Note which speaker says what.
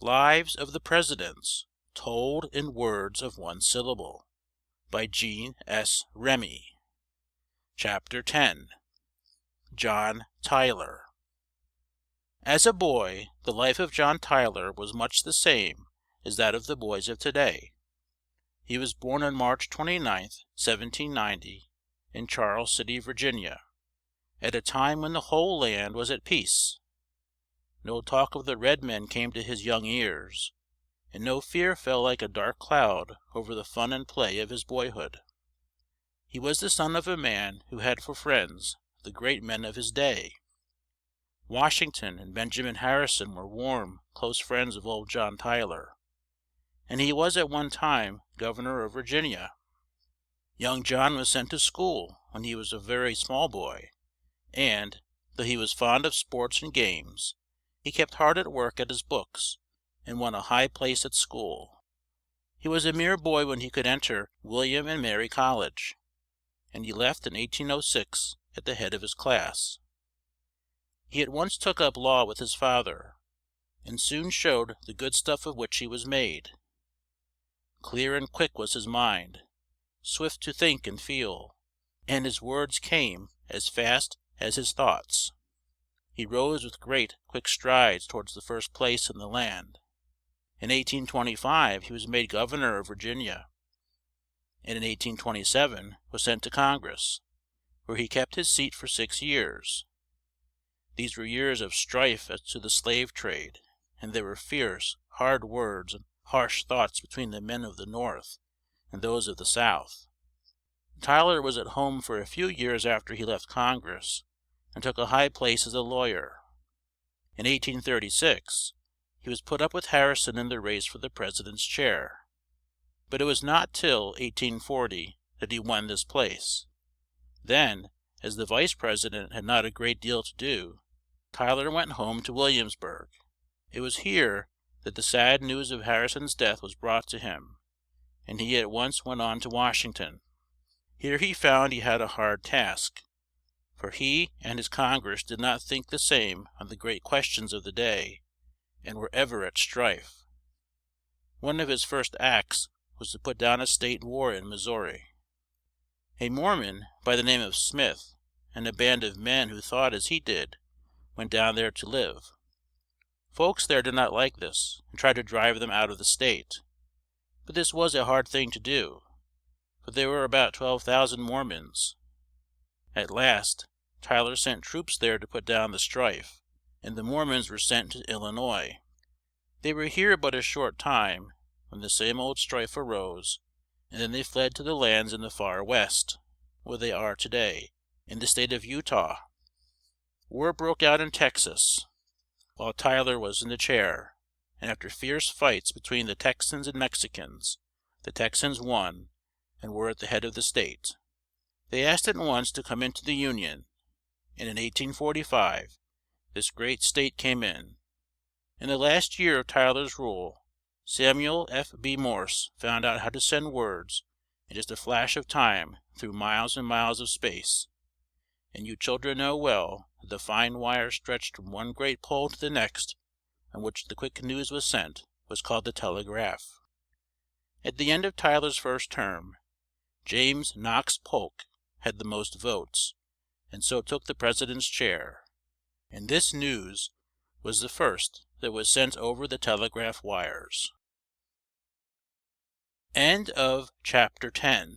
Speaker 1: Lives of the Presidents Told in Words of One Syllable, by Jean S. Remy. Chapter 10. John Tyler. As a boy, the life of John Tyler was much the same as that of the boys of today. He was born on March 29th, 1790, in Charles City, Virginia, at a time when the whole land was at peace. No talk of the red men came to his young ears, and no fear fell like a dark cloud over the fun and play of his boyhood. He was the son of a man who had for friends the great men of his day. Washington and Benjamin Harrison were warm, close friends of old John Tyler, and he was at one time governor of Virginia. Young John was sent to school when he was a very small boy, and, though he was fond of sports and games, he kept hard at work at his books, and won a high place at school. He was a mere boy when he could enter William and Mary College, and he left in 1806 at the head of his class. He at once took up law with his father, and soon showed the good stuff of which he was made. Clear and quick was his mind, swift to think and feel, and his words came as fast as his thoughts. He rose with great, quick strides towards the first place in the land. In 1825 he was made governor of Virginia, and in 1827 was sent to Congress, where he kept his seat for 6 years. These were years of strife as to the slave trade, and there were fierce, hard words and harsh thoughts between the men of the North and those of the South. Tyler was at home for a few years after he left Congress, and took a high place as a lawyer. In 1836 he was put up with Harrison in the race for the president's chair, but it was not till 1840 that he won this place. Then, as the vice president had not a great deal to do, Tyler went home to Williamsburg. It was here that the sad news of Harrison's death was brought to him, and he at once went on to Washington. Here he found he had a hard task, for he and his Congress did not think the same on the great questions of the day, and were ever at strife. One of his first acts was to put down a state war in Missouri. A Mormon by the name of Smith, and a band of men who thought as he did, went down there to live. Folks there did not like this, and tried to drive them out of the state. But this was a hard thing to do, for there were about 12,000 Mormons. At last, Tyler sent troops there to put down the strife, and the Mormons were sent to Illinois. They were here but a short time, when the same old strife arose, and then they fled to the lands in the far West, where they are today, in the state of Utah. War broke out in Texas, while Tyler was in the chair, and after fierce fights between the Texans and Mexicans, the Texans won, and were at the head of the state. They asked at once to come into the Union, and in 1845 this great state came in. In the last year of Tyler's rule, Samuel F. B. Morse found out how to send words in just a flash of time through miles and miles of space, and you children know well that the fine wire stretched from one great pole to the next on which the quick news was sent was called the telegraph. At the end of Tyler's first term, James Knox Polk had the most votes, and so took the president's chair, and this news was the first that was sent over the telegraph wires. End of chapter 10.